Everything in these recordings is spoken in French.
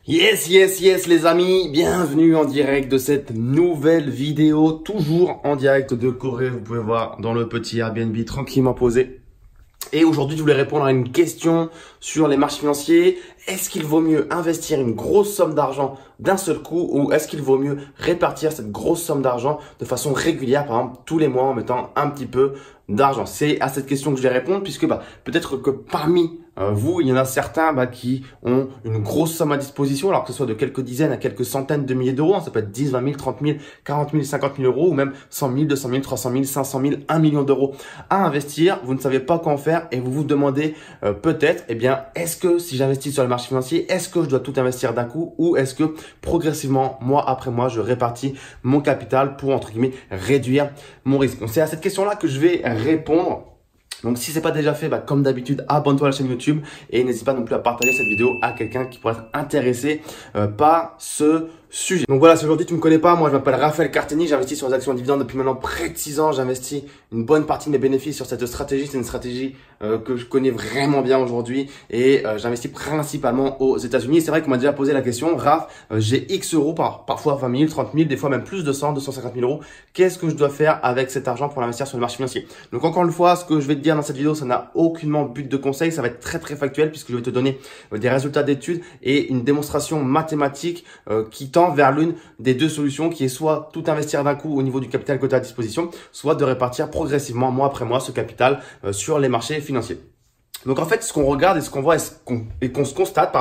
Yes les amis, bienvenue en direct de cette nouvelle vidéo, toujours en direct de Corée, vous pouvez voir dans le petit Airbnb tranquillement posé. Et aujourd'hui, je voulais répondre à une question sur les marchés financiers. Est-ce qu'il vaut mieux investir une grosse somme d'argent d'un seul coup ou est-ce qu'il vaut mieux répartir cette grosse somme d'argent de façon régulière, par exemple tous les mois en mettant un petit peu d'argent? C'est à cette question que je vais répondre puisque peut-être que parmi vous, il y en a certains qui ont une grosse somme à disposition, alors que ce soit de quelques dizaines à quelques centaines de milliers d'euros. Ça peut être 10, 20 000, 30 000, 40 000, 50 000 euros ou même 100 000, 200 000, 300 000, 500 000, 1 million d'euros à investir. Vous ne savez pas quoi en faire et vous vous demandez peut-être, est-ce que si j'investis sur les marchés financiers, est-ce que je dois tout investir d'un coup ou est-ce que progressivement, mois après mois, je répartis mon capital pour, entre guillemets, réduire mon risque? Donc, c'est à cette question-là que je vais répondre. Donc, si c'est pas déjà fait, comme d'habitude, abonne-toi à la chaîne YouTube et n'hésite pas non plus à partager cette vidéo à quelqu'un qui pourrait être intéressé par ce sujet. Donc voilà, si aujourd'hui tu me connais pas, moi je m'appelle Raphaël Carteni, j'investis sur les actions à dividendes depuis maintenant près de 6 ans. J'investis une bonne partie de mes bénéfices sur cette stratégie. C'est une stratégie que je connais vraiment bien aujourd'hui et j'investis principalement aux États-Unis. C'est vrai qu'on m'a déjà posé la question, Raph, j'ai X euros parfois 20 000, 30 000, des fois même plus de 100, 250 000 euros. Qu'est-ce que je dois faire avec cet argent pour l'investir sur le marché financier? Donc encore une fois, ce que je vais te dire dans cette vidéo, ça n'a aucunement but de conseil. Ça va être très factuel puisque je vais te donner des résultats d'études et une démonstration mathématique qui tend vers l'une des deux solutions qui est soit tout investir d'un coup au niveau du capital que tu as à disposition, soit de répartir progressivement mois après mois ce capital sur les marchés financiers. Donc en fait, ce qu'on regarde et ce qu'on voit et qu'on se constate,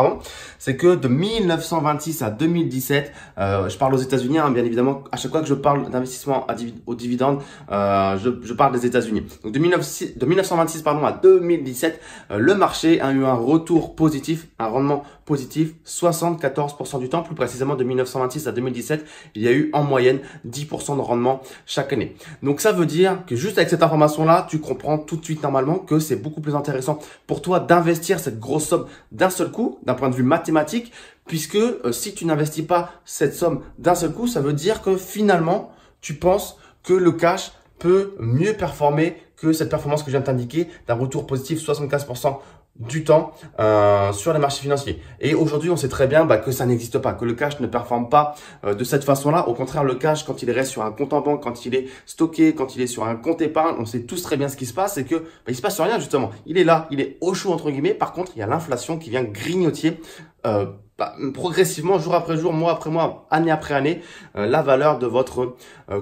c'est que de 1926 à 2017, je parle aux États-Unis, bien évidemment, à chaque fois que je parle d'investissement aux dividendes, je parle des États-Unis. Donc de 1926 à 2017, le marché a eu un retour positif, un rendement positif 74% du temps. Plus précisément, de 1926 à 2017, il y a eu en moyenne 10% de rendement chaque année. Donc ça veut dire que juste avec cette information-là, tu comprends tout de suite normalement que c'est beaucoup plus intéressant pour toi d'investir cette grosse somme d'un seul coup, d'un point de vue mathématique, puisque si tu n'investis pas cette somme d'un seul coup, ça veut dire que finalement, tu penses que le cash peut mieux performer que cette performance que je viens de t'indiquer, d'un retour positif 75% du temps sur les marchés financiers. Et aujourd'hui, on sait très bien que ça n'existe pas, que le cash ne performe pas de cette façon-là. Au contraire, le cash, quand il reste sur un compte en banque, quand il est stocké, quand il est sur un compte épargne, on sait tous très bien ce qui se passe, c'est que il se passe rien justement. Il est là, il est au chaud entre guillemets. Par contre, il y a l'inflation qui vient grignoter progressivement, jour après jour, mois après mois, année après année, la valeur de votre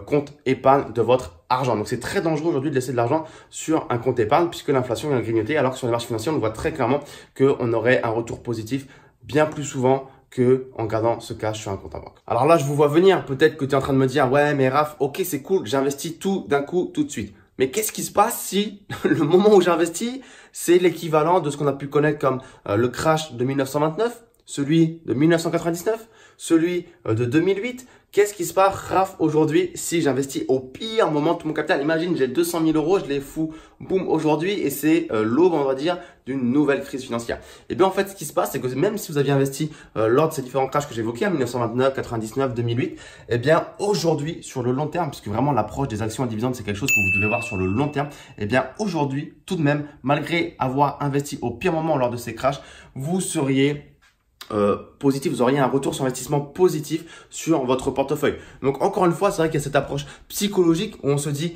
compte épargne, de votre argent. Donc, c'est très dangereux aujourd'hui de laisser de l'argent sur un compte épargne puisque l'inflation vient grignoter, alors que sur les marchés financiers, on voit très clairement qu'on aurait un retour positif bien plus souvent que en gardant ce cash sur un compte en banque. Alors là, je vous vois venir. Peut-être que tu es en train de me dire, ouais, mais Raph, ok, c'est cool, j'investis tout d'un coup, tout de suite. Mais qu'est-ce qui se passe si le moment où j'investis, c'est l'équivalent de ce qu'on a pu connaître comme le crash de 1929, celui de 1999, celui de 2008? Qu'est-ce qui se passe, Raph, aujourd'hui, si j'investis au pire moment de mon capital? Imagine, j'ai 200 000 euros, je les fous, boum, aujourd'hui, et c'est l'aube, on va dire, d'une nouvelle crise financière. Et bien, en fait, ce qui se passe, c'est que même si vous aviez investi lors de ces différents crashs que j'évoquais, en 1929, 99, 2008, et bien, aujourd'hui, sur le long terme, puisque vraiment l'approche des actions à dividendes, c'est quelque chose que vous devez voir sur le long terme, et bien, aujourd'hui, tout de même, malgré avoir investi au pire moment lors de ces crashs, vous seriez positif, vous auriez un retour sur investissement positif sur votre portefeuille. Donc encore une fois, c'est vrai qu'il y a cette approche psychologique où on se dit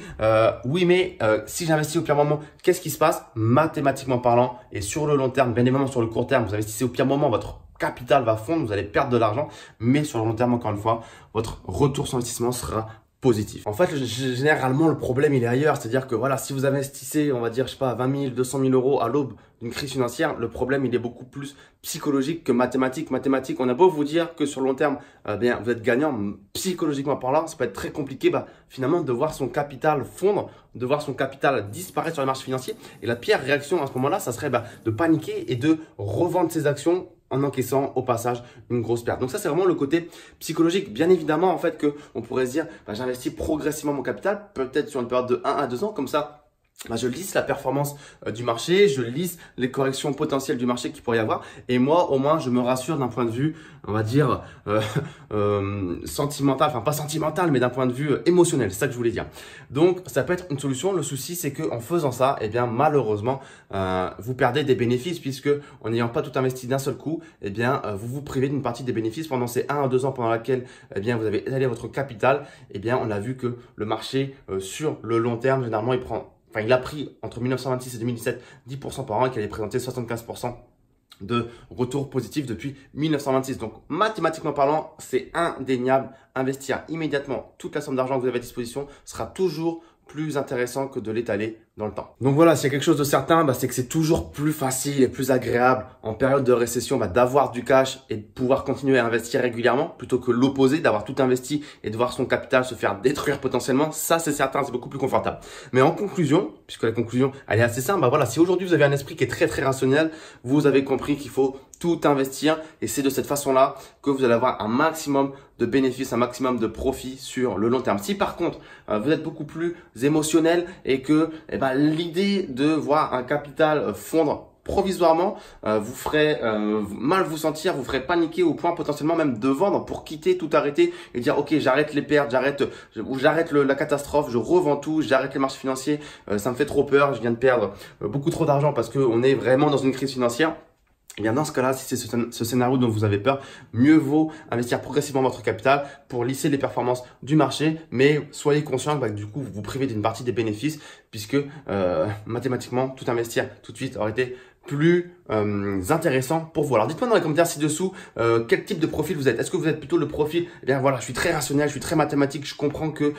oui, mais si j'investis au pire moment, qu'est-ce qui se passe mathématiquement parlant? Et sur le long terme, bien évidemment sur le court terme, vous investissez au pire moment, votre capital va fondre, vous allez perdre de l'argent, mais sur le long terme, encore une fois, votre retour sur investissement sera positif. En fait, généralement, le problème, il est ailleurs. C'est-à-dire que voilà, si vous investissez, on va dire, je sais pas, 20 000, 200 000 euros à l'aube d'une crise financière, le problème, il est beaucoup plus psychologique que mathématique. Mathématique, on a beau vous dire que sur le long terme, vous êtes gagnant, psychologiquement parlant, ça peut être très compliqué, finalement, de voir son capital fondre, de voir son capital disparaître sur les marchés financiers. Et la pire réaction à ce moment-là, ça serait de paniquer et de revendre ses actions en encaissant au passage une grosse perte. Donc ça, c'est vraiment le côté psychologique. Bien évidemment, en fait, que on pourrait se dire, j'investis progressivement mon capital, peut-être sur une période de 1 à 2 ans, comme ça, je lisse la performance du marché, je lisse les corrections potentielles du marché qu'il pourrait y avoir. Et moi, au moins, je me rassure d'un point de vue, on va dire, sentimental. Enfin, pas sentimental, mais d'un point de vue émotionnel. C'est ça que je voulais dire. Donc, ça peut être une solution. Le souci, c'est qu'en faisant ça, eh bien, malheureusement, vous perdez des bénéfices puisque en n'ayant pas tout investi d'un seul coup, eh bien, vous vous privez d'une partie des bénéfices pendant ces 1 à 2 ans pendant laquelle, eh bien, vous avez étalé votre capital. Eh bien, on a vu que le marché, sur le long terme, généralement, il a pris entre 1926 et 2017 10% par an et qu'il avait présenté 75% de retour positif depuis 1926. Donc, mathématiquement parlant, c'est indéniable. Investir immédiatement toute la somme d'argent que vous avez à disposition sera toujours plus intéressant que de l'étaler dans le temps. Donc voilà, s'il y a quelque chose de certain, c'est que c'est toujours plus facile et plus agréable en période de récession d'avoir du cash et de pouvoir continuer à investir régulièrement plutôt que l'opposé, d'avoir tout investi et de voir son capital se faire détruire potentiellement. Ça, c'est certain, c'est beaucoup plus confortable. Mais en conclusion, puisque la conclusion, elle est assez simple, voilà, si aujourd'hui vous avez un esprit qui est très rationnel, vous avez compris qu'il faut tout investir et c'est de cette façon-là que vous allez avoir un maximum de bénéfices, un maximum de profit sur le long terme. Si par contre, vous êtes beaucoup plus émotionnel et que l'idée de voir un capital fondre provisoirement vous ferait mal vous sentir, vous ferait paniquer au point potentiellement même de vendre pour quitter, tout arrêter et dire ok, j'arrête les pertes, j'arrête la catastrophe, je revends tout, j'arrête les marchés financiers, ça me fait trop peur, je viens de perdre beaucoup trop d'argent parce qu'on est vraiment dans une crise financière. Et bien dans ce cas-là, si c'est ce scénario dont vous avez peur, mieux vaut investir progressivement votre capital pour lisser les performances du marché, mais soyez conscient que du coup, vous vous privez d'une partie des bénéfices puisque mathématiquement, tout investir tout de suite aurait été plus intéressant pour vous. Alors dites-moi dans les commentaires ci-dessous quel type de profil vous êtes. Est-ce que vous êtes plutôt le profil, eh bien voilà, je suis très rationnel, je suis très mathématique, je comprends que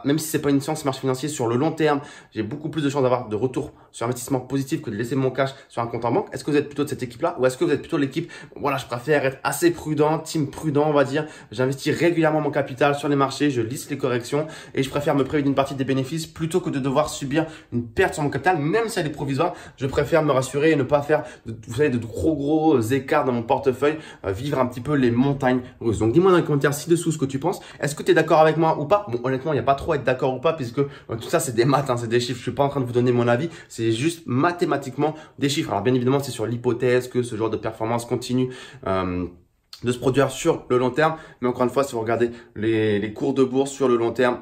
même si c'est pas une science, marché financier, sur le long terme, j'ai beaucoup plus de chances d'avoir de retour sur investissement positif que de laisser mon cash sur un compte en banque. Est-ce que vous êtes plutôt de cette équipe-là ou est-ce que vous êtes plutôt l'équipe, voilà, je préfère être assez prudent, team prudent, on va dire, j'investis régulièrement mon capital sur les marchés, je lisse les corrections et je préfère me priver d'une partie des bénéfices plutôt que de devoir subir une perte sur mon capital, même si elle est provisoire, je préfère me rassurer et ne pas faire, vous savez, de gros écarts dans mon portefeuille, vivre un petit peu les montagnes russes. Donc dis-moi dans les commentaires ci-dessous ce que tu penses. Est-ce que tu es d'accord avec moi ou pas? Bon, honnêtement, il n'y a pas trop à être d'accord ou pas puisque tout ça c'est des maths, c'est des chiffres. Je suis pas en train de vous donner mon avis, c'est juste mathématiquement des chiffres. Alors bien évidemment, c'est sur l'hypothèse que ce genre de performance continue de se produire sur le long terme. Mais encore une fois, si vous regardez les cours de bourse sur le long terme,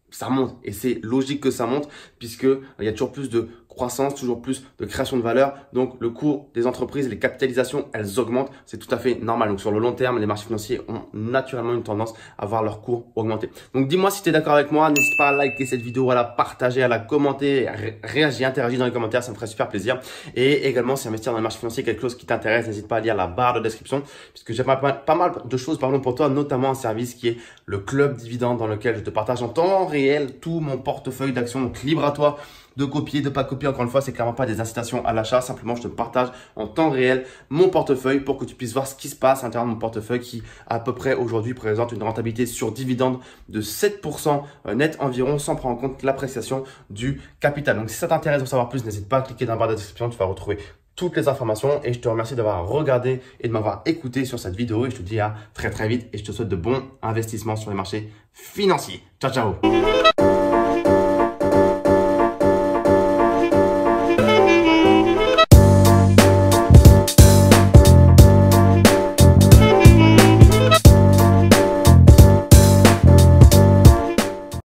ça monte et c'est logique que ça monte puisque il y a toujours plus de croissance, toujours plus de création de valeur. Donc, le cours des entreprises, les capitalisations, elles augmentent. C'est tout à fait normal. Donc, sur le long terme, les marchés financiers ont naturellement une tendance à voir leurs cours augmenter. Donc, dis-moi si tu es d'accord avec moi. N'hésite pas à liker cette vidéo, à la partager, à la commenter, réagir, interagir dans les commentaires. Ça me ferait super plaisir. Et également, si investir dans les marchés financiers est quelque chose qui t'intéresse, n'hésite pas à lire la barre de description puisque j'ai pas mal de choses pour toi, notamment un service qui est le Club Dividende dans lequel je te partage en temps réel tout mon portefeuille d'actions. Donc, libre à toi de copier, de pas copier. Encore une fois, c'est clairement pas des incitations à l'achat. Simplement, je te partage en temps réel mon portefeuille pour que tu puisses voir ce qui se passe à l'intérieur de mon portefeuille qui, à peu près aujourd'hui, présente une rentabilité sur dividende de 7% net environ, sans prendre en compte l'appréciation du capital. Donc, si ça t'intéresse de savoir plus, n'hésite pas à cliquer dans la barre de description. Tu vas retrouver toutes les informations et je te remercie d'avoir regardé et de m'avoir écouté sur cette vidéo et je te dis à très vite et je te souhaite de bons investissements sur les marchés financiers. Ciao, ciao!